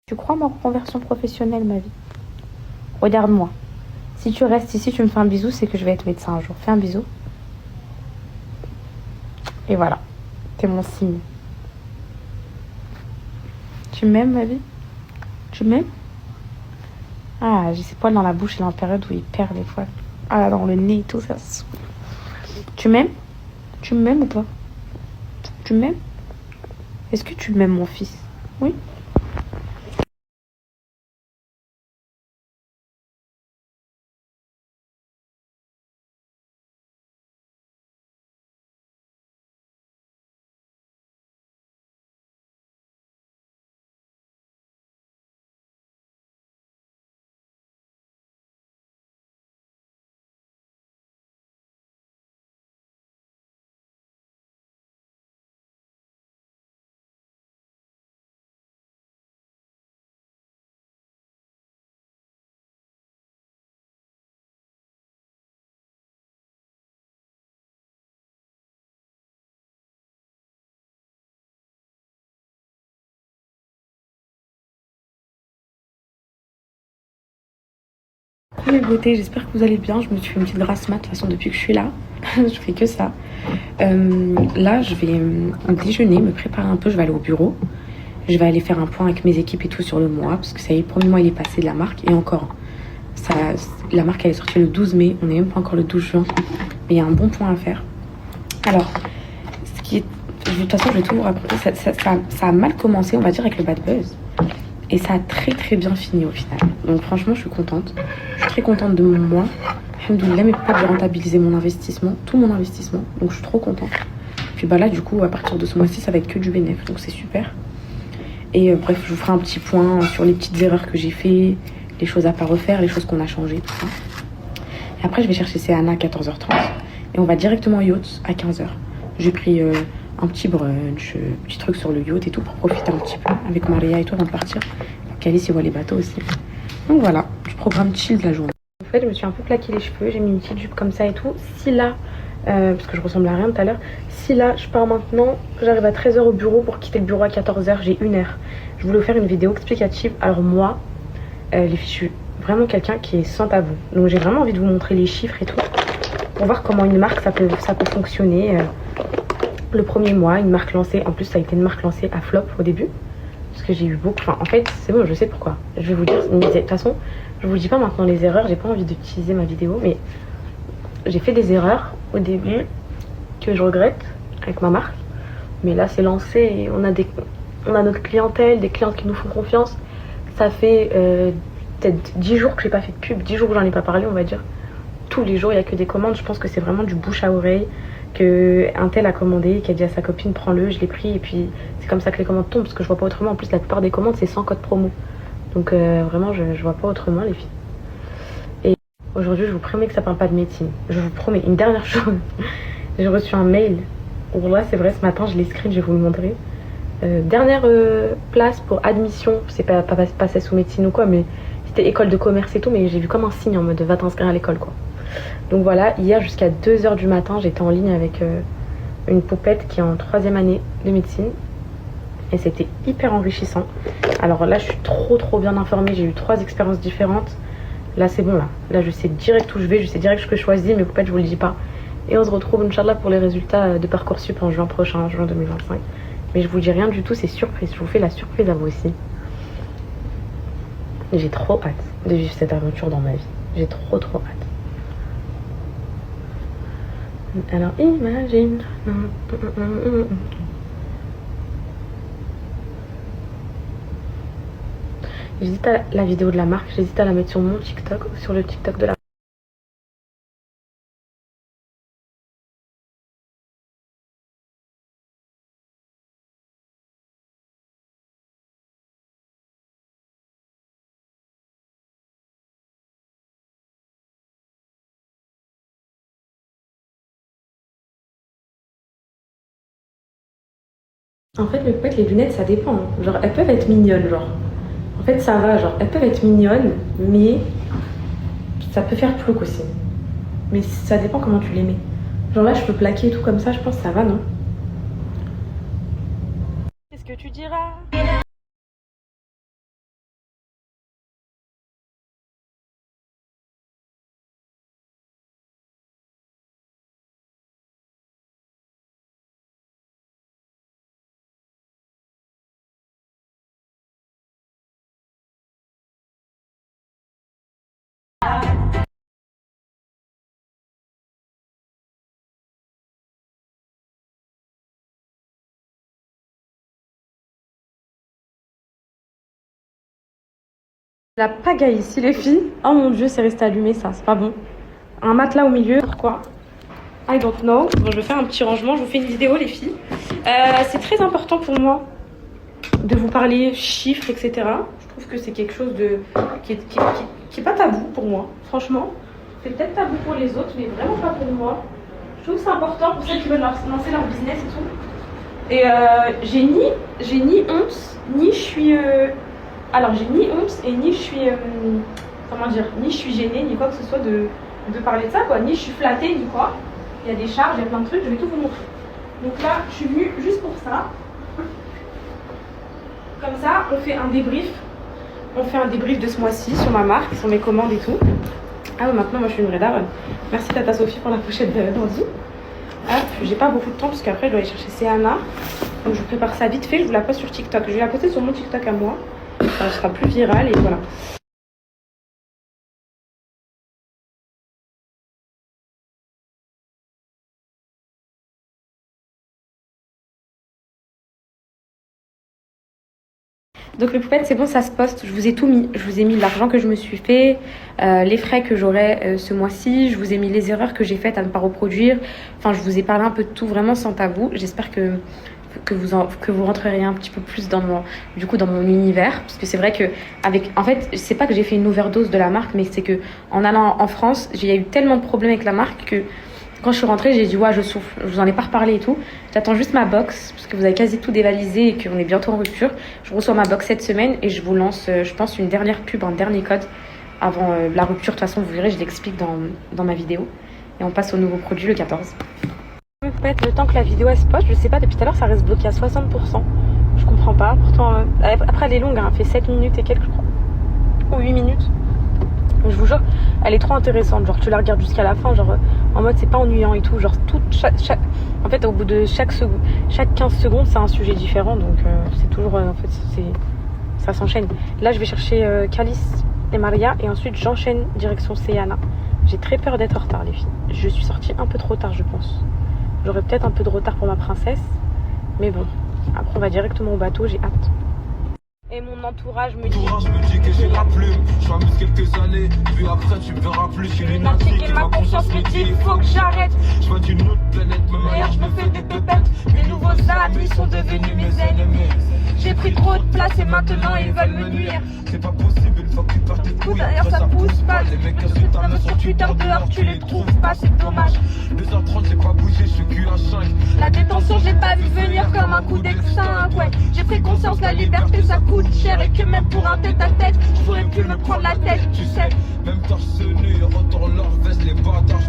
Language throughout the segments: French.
Tu crois ma reconversion professionnelle, ma vie? Regarde-moi. Si tu restes ici, tu me fais un bisou, c'est que je vais être médecin un jour. Fais un bisou. Et voilà. T'es mon signe. Tu m'aimes, ma vie? Tu m'aimes? Ah, j'ai ces poils dans la bouche et dans la période où il perd les poils. Ah, dans le nez et tout, ça se saoule. Tu m'aimes? Tu m'aimes ou pas? Tu m'aimes? Est-ce que tu m'aimes, mon fils? Oui? Mes beautés, j'espère que vous allez bien. Je me suis fait une petite grasse mat de toute façon depuis que je suis là. Je fais que ça. Là, je vais déjeuner, me préparer un peu. Je vais aller au bureau. Je vais aller faire un point avec mes équipes et tout sur le mois. Parce que ça y est, le premier mois, il est passé de la marque. Et encore, ça, la marque, elle est sortie le 12 mai. On n'est même pas encore le 12 juin. Mais il y a un bon point à faire. Alors, ce qui est... de toute façon, je vais tout vous raconter. Ça a mal commencé, on va dire, avec le bad buzz. Et ça a très bien fini au final. Donc franchement, je suis contente. Je suis très contente de mon mois. Alhamdoulilah, mes potes, j'ai rentabilisé mon investissement, tout mon investissement. Donc je suis trop contente. Puis bah là, du coup, à partir de ce mois-ci, ça va être que du bénéf. Donc c'est super. Et bref, je vous ferai un petit point sur les petites erreurs que j'ai fait, les choses à pas refaire, les choses qu'on a changées, tout ça. Et après, je vais chercher Céana à 14h30. Et on va directement au yacht à 15h. J'ai pris un petit brunch, petit truc sur le yacht et tout pour profiter un petit peu avec Maria et toi avant de partir. Qu'Alice y voit les bateaux aussi. Donc voilà, je programme chill de la journée. En fait, je me suis un peu plaqué les cheveux, j'ai mis une petite jupe comme ça et tout. Si là, parce que je ressemble à rien tout à l'heure, si là, je pars maintenant, j'arrive à 13h au bureau pour quitter le bureau à 14h, j'ai 1 heure. Je voulais vous faire une vidéo explicative. Alors moi, les filles, je suis vraiment quelqu'un qui est sans tabou. Donc j'ai vraiment envie de vous montrer les chiffres et tout, pour voir comment une marque, ça peut fonctionner. Le premier mois, une marque lancée, en plus ça a été une marque lancée à flop au début. Parce que j'ai eu beaucoup, enfin en fait c'est bon, je sais pourquoi. Je vais vous dire, de toute façon, je vous dis pas maintenant les erreurs, j'ai pas envie d'utiliser ma vidéo, mais j'ai fait des erreurs au début que je regrette avec ma marque. Mais là c'est lancé et on a notre clientèle, des clientes qui nous font confiance. Ça fait peut-être 10 jours que j'ai pas fait de pub, 10 jours que j'en ai pas parlé on va dire. Tous les jours il y a que des commandes, je pense que c'est vraiment du bouche à oreille. Que un tel a commandé, qui a dit à sa copine prends-le, je l'ai pris et puis c'est comme ça que les commandes tombent parce que je vois pas autrement. En plus la plupart des commandes c'est sans code promo, donc vraiment je vois pas autrement les filles. Et aujourd'hui je vous promets que ça parle pas de médecine. Je vous promets une dernière chose. J'ai reçu un mail, là c'est vrai ce matin je l'ai screen, je vais vous le montrer. Dernière place pour admission, c'est pas passé sous médecine ou quoi, mais c'était école de commerce et tout, mais j'ai vu comme un signe en mode va t'inscrire à l'école quoi. Donc voilà, hier jusqu'à 2h du matin, j'étais en ligne avec une poupette qui est en 3e année de médecine. Et c'était hyper enrichissant. Alors là, je suis trop bien informée. J'ai eu 3 expériences différentes. Là, c'est bon, là. Là, je sais direct où je vais. Je sais direct ce que je choisis. Mes poupettes, je vous le dis pas. Et on se retrouve, Inch'Allah, pour les résultats de Parcoursup en juin prochain, en juin 2025. Mais je vous dis rien du tout, c'est surprise. Je vous fais la surprise à vous aussi. Et j'ai trop hâte de vivre cette aventure dans ma vie. J'ai trop hâte. Alors imagine. J'hésite à la vidéo de la marque, j'hésite à la mettre sur mon TikTok ou sur le TikTok de la marque. En fait, le poète, les lunettes, ça dépend. Genre, elles peuvent être mignonnes, genre. En fait, ça va, genre, elles peuvent être mignonnes, mais ça peut faire plouc aussi. Mais ça dépend comment tu les mets. Genre là, je peux plaquer et tout comme ça, je pense que ça va, non? Qu'est-ce que tu diras? La pagaille ici les filles. Oh mon dieu, c'est resté allumé ça, c'est pas bon. Un matelas au milieu, pourquoi? I don't know. Bon, je vais faire un petit rangement, je vous fais une vidéo les filles. C'est très important pour moi de vous parler chiffres, etc. Je trouve que c'est quelque chose de qui est pas tabou pour moi, franchement. C'est peut-être tabou pour les autres, mais vraiment pas pour moi. Je trouve que c'est important pour celles qui veulent lancer leur business et tout. Et j'ai ni honte, ni je suis... Alors j'ai ni honte et ni je suis... comment dire? Ni je suis gênée, ni quoi que ce soit de parler de ça, quoi. Ni je suis flattée, ni quoi. Il y a des charges, il y a plein de trucs, je vais tout vous montrer. Donc là, je suis venue juste pour ça. Comme ça, on fait un débrief. On fait un débrief de ce mois-ci sur ma marque, sur mes commandes et tout. Ah ouais, maintenant, moi, je suis une vraie daronne. Merci Tata Sophie pour la pochette d'Andy. Hop, j'ai pas beaucoup de temps parce qu'après, je dois aller chercher Céana. Donc, je prépare ça vite fait, je vous la poste sur TikTok. Je vais la poster sur mon TikTok à moi. Ça sera plus viral et voilà. Donc les poupettes, c'est bon, ça se poste. Je vous ai tout mis. Je vous ai mis l'argent que je me suis fait, les frais que j'aurai ce mois-ci. Je vous ai mis les erreurs que j'ai faites à ne pas reproduire. Enfin, je vous ai parlé un peu de tout, vraiment sans tabou. J'espère que vous rentrerez un petit peu plus dans mon univers. Parce que c'est vrai que, en fait, c'est pas que j'ai fait une overdose de la marque, mais c'est que en allant en France, il y a eu tellement de problèmes avec la marque que quand je suis rentrée, j'ai dit ouais, je souffle. Je vous en ai pas reparlé et tout. J'attends juste ma box parce que vous avez quasi tout dévalisé et qu'on est bientôt en rupture. Je reçois ma box cette semaine et je vous lance, je pense, une dernière pub, un dernier code avant la rupture. De toute façon, vous verrez, je l'explique dans ma vidéo. Et on passe au nouveau produit le 14. Le temps que la vidéo elle se poste, je sais pas, depuis tout à l'heure ça reste bloqué à 60%. Je comprends pas. Pourtant, après elle est longue, hein, elle fait 7 minutes et quelques, je crois. Ou 8 minutes. Je vous jure, elle est trop intéressante. Genre, tu la regardes jusqu'à la fin, genre en mode c'est pas ennuyant et tout. Genre, en fait, au bout de chaque 15 secondes, c'est un sujet différent. Donc, c'est toujours. En fait, ça s'enchaîne. Là, je vais chercher Calice et Maria et ensuite j'enchaîne direction Céana. J'ai très peur d'être en retard, les filles. Je suis sortie un peu trop tard, je pense. J'aurai peut-être un peu de retard pour ma princesse. Mais bon, après, on va directement au bateau, j'ai hâte. Et mon entourage me dit que j'ai la plume. Je m'amuse quelques années, puis après tu me verras plus. Je suis lunatique et ma conscience me dit il faut que j'arrête. Je vois d'une autre planète, même ailleurs je me fais des pépettes. Les nouveaux amis sont devenus mes ennemis. J'ai pris trop de place et maintenant ils veulent me nuire. C'est pas possible une fois que tu perds tes couilles. D'ailleurs ça pousse pas. Les mecs insultent ta main sur Twitter dehors, tu les trouves pas, c'est dommage. 2h30 j'ai pas bougé, je suis cul à 5. La détention j'ai pas vu venir comme un coup d'extinct. Ouais, j'ai pris conscience la liberté ça coûte cher et que même pour un tête à tête, je pourrais plus me prendre la tête, tu sais. Même torse nu, retourne leur veste, les bâtards.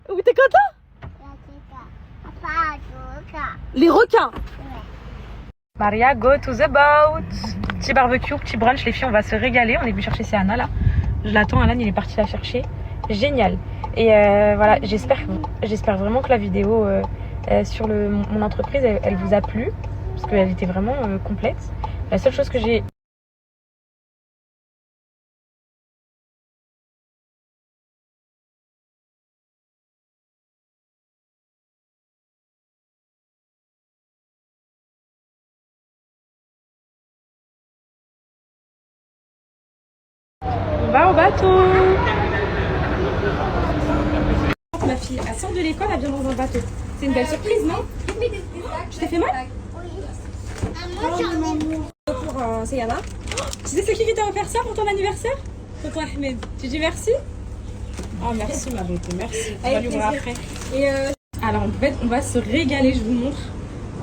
Oui, t'es content? Les requins. Maria, go to the boat. Petit barbecue, petit brunch, les filles, on va se régaler. On est venu chercher Céana là. Je l'attends, Alan, il est parti la chercher. Génial. Et voilà, j'espère vraiment que la vidéo sur mon entreprise, elle vous a plu. Parce qu'elle était vraiment complète. La seule chose que j'ai On va au bateau. Ma fille, elle sort de l'école, elle vient dans un bateau. C'est une belle surprise, non? Je t'ai fait mal? Pour Sayana. Tu sais c'est qui t'a offert ça pour ton anniversaire? Tonton Ahmed. Tu dis merci? Oh merci ma beauté, merci. On va lui voir après. Et alors en fait on va se régaler, je vous montre.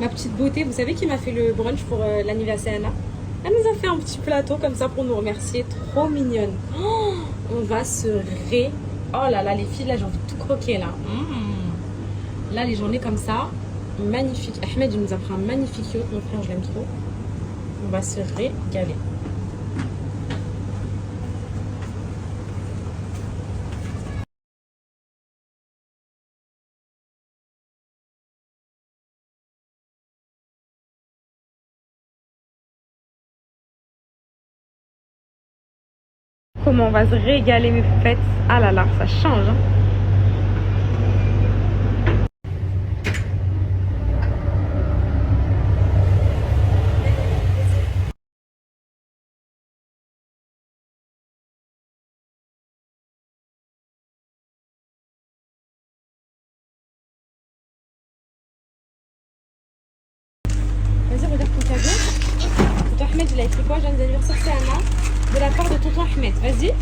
Ma petite beauté, vous savez qui m'a fait le brunch pour l'anniversaire Anna? Elle nous a fait un petit plateau comme ça pour nous remercier. Trop mignonne. Oh, on va se ré... Oh là là les filles, là j'ai envie de tout croquer là. Là les journées comme ça, magnifique. Ahmed il nous a pris un magnifique yacht, mon frère je l'aime trop. On va se régaler. Comment on va se régaler mes fêtes. Ah là là, ça change. Hein. Vas-y, regarde ton cadeau. Tonton Ahmed, il a écrit quoi? Joyeux anniversaire, c'est Anna. De la part de tonton Ahmed. Vas-y.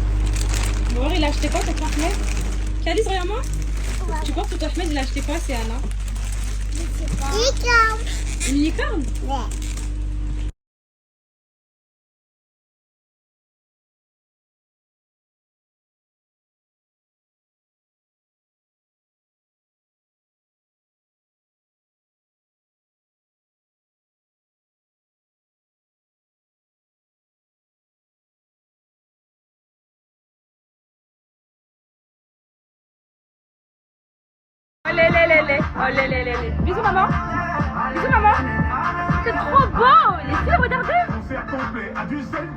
Bon, il a acheté quoi, tonton Ahmed? Calice, regarde-moi. Ouais. Tu penses que tonton Ahmed, il a acheté quoi, c'est Anna? Je sais pas. Licorne. Une licorne? Ouais. Bisous maman. Bisous maman. C'est trop beau. Les filles, regardez.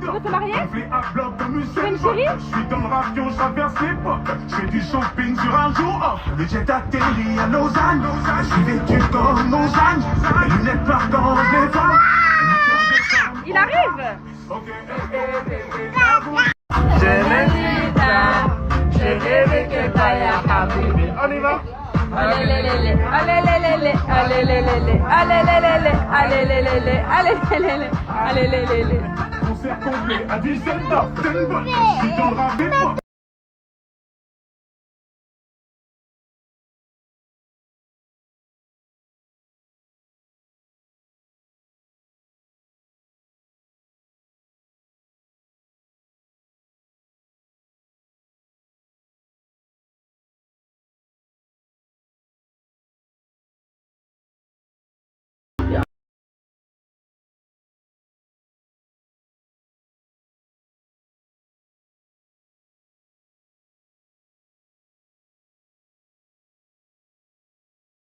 Vous êtes mariés? Tu veux une chérie? Je suis dans le ravion, je traverse l'époque. Je fais du shopping sur un jour off. Le jet atterrit à Lausanne. Je suis vêtu comme Lausanne. Les lunettes par quand je les vends. Il arrive. J'ai rêvé que t'ailles à Habibi. On y va. Allez les Concert complet à Düsseldorf. Je suis dans le ravion.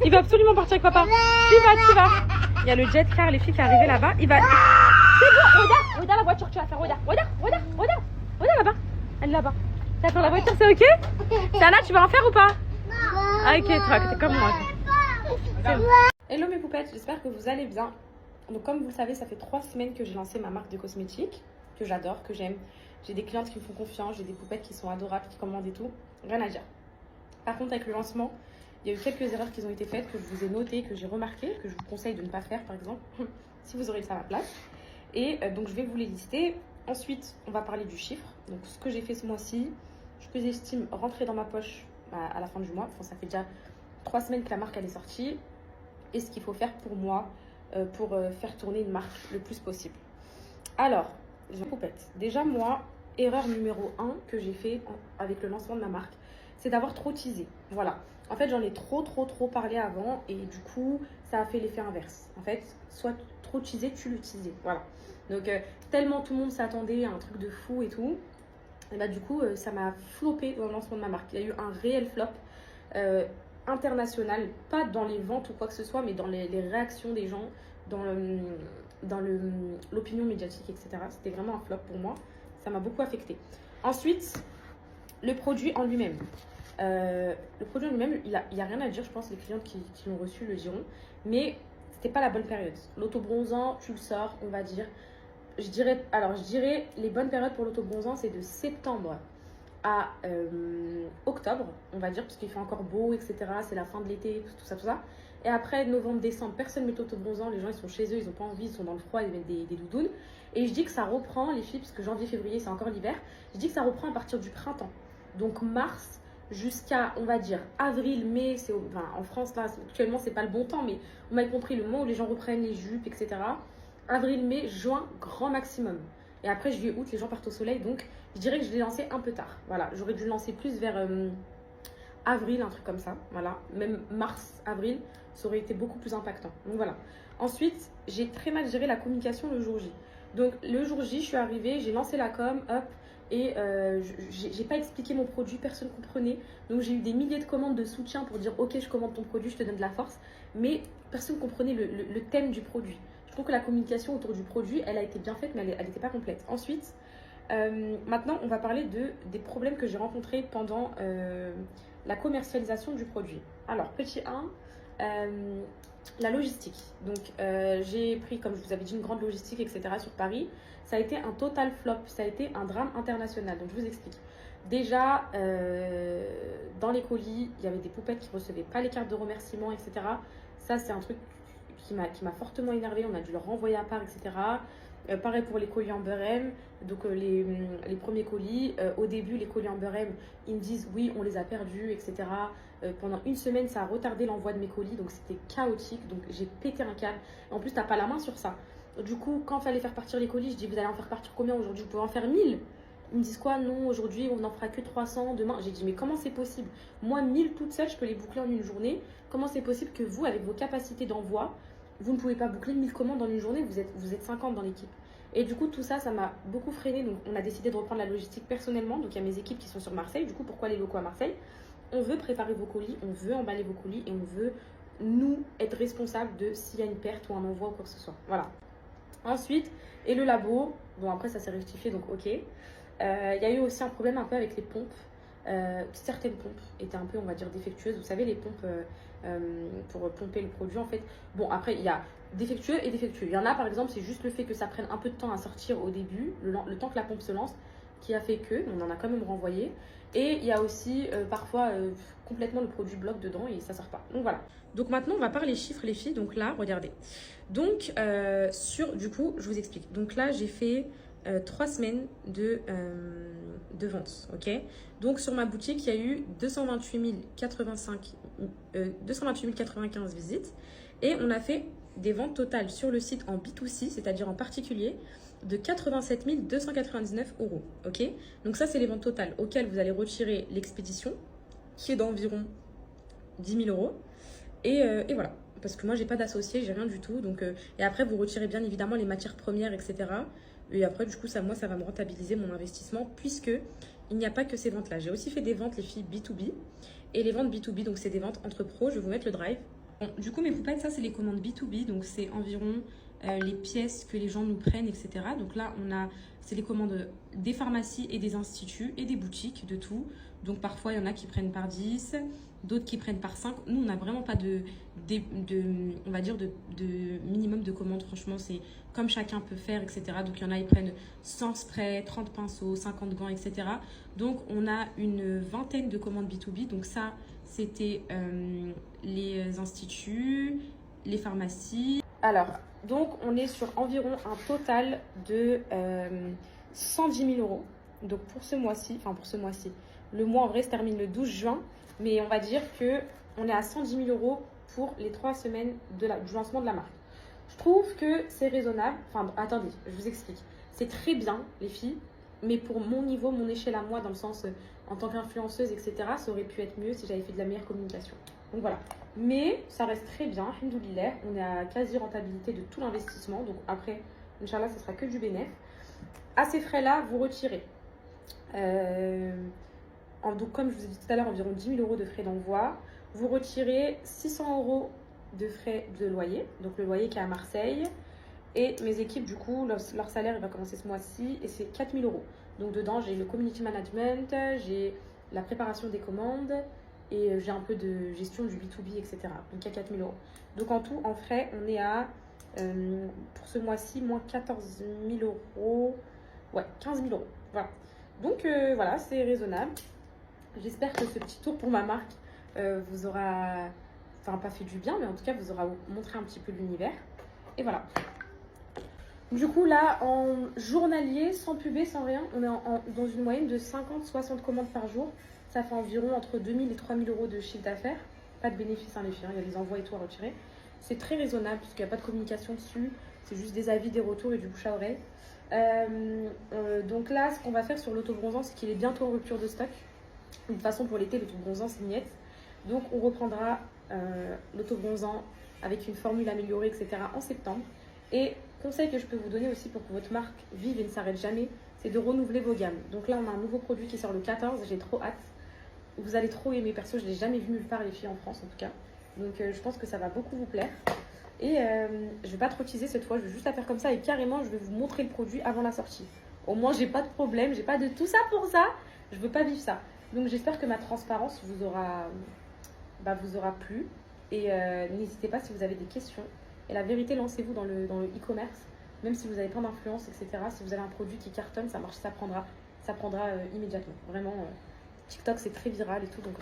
Il va absolument partir avec papa. Tu vas. Il y a le jet car, les filles qui est arrivé là-bas. Il va. C'est bon, regarde la voiture que tu vas faire. Regarde là-bas. Elle est là-bas. D'accord, la voiture c'est ok? Sana, tu vas en faire ou pas? Ah, ok, t'es comme moi. Hello mes poupettes, j'espère que vous allez bien. Donc comme vous le savez, ça fait 3 semaines que j'ai lancé ma marque de cosmétiques, que j'adore, que j'aime. J'ai des clientes qui me font confiance, j'ai des poupettes qui sont adorables, qui commandent et tout. Rien à dire. Par contre, avec le lancement, il y a eu quelques erreurs qui ont été faites, que je vous ai notées, que j'ai remarquées, que je vous conseille de ne pas faire par exemple, si vous aurez ça à ma place. Et donc je vais vous les lister. Ensuite, on va parler du chiffre. Donc ce que j'ai fait ce mois-ci, ce que j'estime rentrer dans ma poche à la fin du mois. Enfin, ça fait déjà 3 semaines que la marque elle est sortie. Et ce qu'il faut faire pour moi, pour faire tourner une marque le plus possible. Alors, je poupette. Déjà moi, erreur numéro 1 que j'ai fait avec le lancement de ma marque, c'est d'avoir trop teasé. Voilà. En fait, j'en ai trop parlé avant et du coup, ça a fait l'effet inverse. En fait, soit trop teasé, tu le teasais. Voilà. Donc, tellement tout le monde s'attendait à un truc de fou et tout. Et bah, du coup, ça m'a floppé dans le lancement de ma marque. Il y a eu un réel flop international, pas dans les ventes ou quoi que ce soit, mais dans les réactions des gens, dans l'opinion médiatique, etc. C'était vraiment un flop pour moi. Ça m'a beaucoup affecté. Ensuite, le produit en lui-même. Le produit en lui-même, il y a rien à dire, je pense, les clientes qui l'ont reçu le diront, mais c'était pas la bonne période. L'autobronzant, tu le sors, on va dire, je dirais les bonnes périodes pour l'autobronzant, c'est de septembre à octobre, on va dire, parce qu'il fait encore beau, etc. C'est la fin de l'été, tout ça, tout ça. Et après, novembre, décembre, personne ne met autobronzant. Les gens, ils sont chez eux, ils n'ont pas envie, ils sont dans le froid, ils mettent des doudounes. Et je dis que ça reprend, les filles, parce que janvier, février, c'est encore l'hiver. Je dis que ça reprend à partir du printemps. Donc mars jusqu'à, on va dire, avril, mai. Enfin, en France, là, actuellement, c'est pas le bon temps, mais on m'a compris le moment où les gens reprennent les jupes, etc. Avril, mai, juin, grand maximum. Et après, juillet, août, les gens partent au soleil. Donc, je dirais que je l'ai lancé un peu tard. Voilà, j'aurais dû le lancer plus vers avril, un truc comme ça. Voilà, même mars, avril, ça aurait été beaucoup plus impactant. Donc voilà. Ensuite, j'ai très mal géré la communication le jour J. Donc le jour J, je suis arrivée, j'ai lancé la com, hop, et j'ai pas expliqué mon produit, personne ne comprenait. Donc j'ai eu des milliers de commandes de soutien pour dire ok, je commande ton produit, je te donne de la force, mais personne ne comprenait le thème du produit. Je trouve que la communication autour du produit, elle a été bien faite, mais elle n'était pas complète. Ensuite, maintenant, on va parler des problèmes que j'ai rencontrés pendant la commercialisation du produit. Alors, petit 1, la logistique. Donc, j'ai pris, comme je vous avais dit, une grande logistique, etc. sur Paris. Ça a été un total flop, ça a été un drame international. Donc, je vous explique. Déjà, dans les colis, il y avait des poupettes qui ne recevaient pas les cartes de remerciement, etc. Ça, c'est un truc qui m'a fortement énervée. On a dû leur renvoyer à part, etc. Pareil pour les colis Amber M. Donc les premiers colis, au début les colis Amber M, ils me disent oui on les a perdus, etc. Pendant une semaine ça a retardé l'envoi de mes colis, donc c'était chaotique, donc j'ai pété un câble. En plus t'as pas la main sur ça. Du coup quand il fallait faire partir les colis, je dis vous allez en faire partir combien aujourd'hui? Vous pouvez en faire 1000? Ils me disent quoi? Non, aujourd'hui on n'en fera que 300, demain. J'ai dit mais comment c'est possible? Moi 1000 toute seule je peux les boucler en une journée. Comment c'est possible que vous avec vos capacités d'envoi, vous ne pouvez pas boucler 1000 commandes en une journée? Vous êtes 50 dans l'équipe. Et du coup, tout ça, ça m'a beaucoup freiné. Donc, on a décidé de reprendre la logistique personnellement. Donc, il y a mes équipes qui sont sur Marseille. Du coup, pourquoi les locaux à Marseille? On veut préparer vos colis, on veut emballer vos colis et on veut, nous, être responsables de s'il y a une perte ou un envoi ou quoi que ce soit. Voilà. Ensuite, et le labo. Bon, après, ça s'est rectifié, donc ok. Il y a eu aussi un problème un peu avec les pompes. Certaines pompes étaient un peu, on va dire, défectueuses. Vous savez, les pompes pour pomper le produit, en fait. Bon, après, il y a défectueux et défectueux. Il y en a, par exemple, c'est juste le fait que ça prenne un peu de temps à sortir au début, le temps que la pompe se lance, qui a fait que, on en a quand même renvoyé. Et il y a aussi parfois complètement le produit bloque dedans et ça sort pas. Donc voilà. Donc maintenant, on va parler chiffres, les filles. Donc là, regardez. Donc, du coup, je vous explique. Donc là, j'ai fait 3 semaines de vente, ok. Donc sur ma boutique, il y a eu 228 095 visites et on a fait des ventes totales sur le site en B2C, c'est-à-dire en particulier, de 87 299 €, ok. Donc ça, c'est les ventes totales auxquelles vous allez retirer l'expédition, qui est d'environ 10 000 €. Et voilà, parce que moi, j'ai pas d'associé, j'ai rien du tout. Donc, et après, vous retirez bien évidemment les matières premières, etc. Et après, du coup, moi, ça va me rentabiliser mon investissement puisque il n'y a pas que ces ventes-là. J'ai aussi fait des ventes, les filles, B2B. Et les ventes B2B, donc c'est des ventes entre pros. Je vais vous mettre le drive. Bon, du coup, mes poupettes, ça, c'est les commandes B2B. Donc, c'est environ les pièces que les gens nous prennent, etc. Donc là, c'est les commandes des pharmacies et des instituts et des boutiques, de tout. Donc, parfois, il y en a qui prennent par 10, d'autres qui prennent par 5. Nous, on n'a vraiment pas on va dire, de minimum de commandes. Franchement, c'est comme chacun peut faire, etc. Donc, il y en a, ils prennent 100 sprays, 30 pinceaux, 50 gants, etc. Donc, on a une vingtaine de commandes B2B. Donc, ça, c'était les instituts, les pharmacies. Alors, donc, on est sur environ un total de 110 000 €. Donc, pour ce mois-ci, le mois en vrai se termine le 12 juin. Mais on va dire qu'on est à 110 000 € pour les 3 semaines du lancement de la marque. Je trouve que c'est raisonnable. Enfin, attendez, je vous explique. C'est très bien, les filles. Mais pour mon niveau, mon échelle à moi, dans le sens en tant qu'influenceuse, etc., ça aurait pu être mieux si j'avais fait de la meilleure communication. Donc voilà. Mais ça reste très bien. Alhamdoulilah, on est à quasi rentabilité de tout l'investissement. Donc après, Inch'Allah, ça sera que du bénéfice. À ces frais-là, vous retirez. Donc, comme je vous ai dit tout à l'heure, environ 10 000 € de frais d'envoi. Vous retirez 600 € de frais de loyer. Donc, le loyer qui est à Marseille. Et mes équipes, du coup, leur salaire il va commencer ce mois-ci et c'est 4 000 €. Donc, dedans, j'ai le community management, j'ai la préparation des commandes et j'ai un peu de gestion du B2B, etc. Donc, il y a 4 000 €. Donc, en tout, en frais, on est à Pour ce mois-ci, moins 14 000 euros. Ouais, 15 000 euros. Voilà. Donc voilà, c'est raisonnable. J'espère que ce petit tour pour ma marque vous aura, enfin pas fait du bien, mais en tout cas vous aura montré un petit peu l'univers. Et voilà. Du coup là, en journalier, sans pubé, sans rien, on est dans une moyenne de 50-60 commandes par jour. Ça fait environ entre 2 000 et 3 000 euros de chiffre d'affaires. Pas de bénéfice, hein, les filles, il y a les envois et tout à retirer. C'est très raisonnable puisqu'il n'y a pas de communication dessus. C'est juste des avis, des retours et du bouche à oreille. Donc là, ce qu'on va faire sur l'autobronzant, c'est qu'il est bientôt en rupture de stock. De toute façon, pour l'été, l'autobronzant, c'est niette. Donc on reprendra l'autobronzant avec une formule améliorée, etc. en septembre. Et conseil que je peux vous donner aussi pour que votre marque vive et ne s'arrête jamais, c'est de renouveler vos gammes. Donc là, on a un nouveau produit qui sort le 14, j'ai trop hâte. Vous allez trop aimer, perso, je ne l'ai jamais vu nulle part les filles en France en tout cas. Donc je pense que ça va beaucoup vous plaire. Et je ne vais pas trop teaser cette fois, je vais juste la faire comme ça et carrément je vais vous montrer le produit avant la sortie. Au moins j'ai pas de problème, j'ai pas de tout ça pour ça, je veux pas vivre ça. Donc j'espère que ma transparence vous aura plu. Et n'hésitez pas si vous avez des questions. Et la vérité, lancez-vous dans le e-commerce, même si vous avez plein d'influence, etc. Si vous avez un produit qui cartonne, ça marche, ça prendra immédiatement. Vraiment, TikTok c'est très viral et tout, donc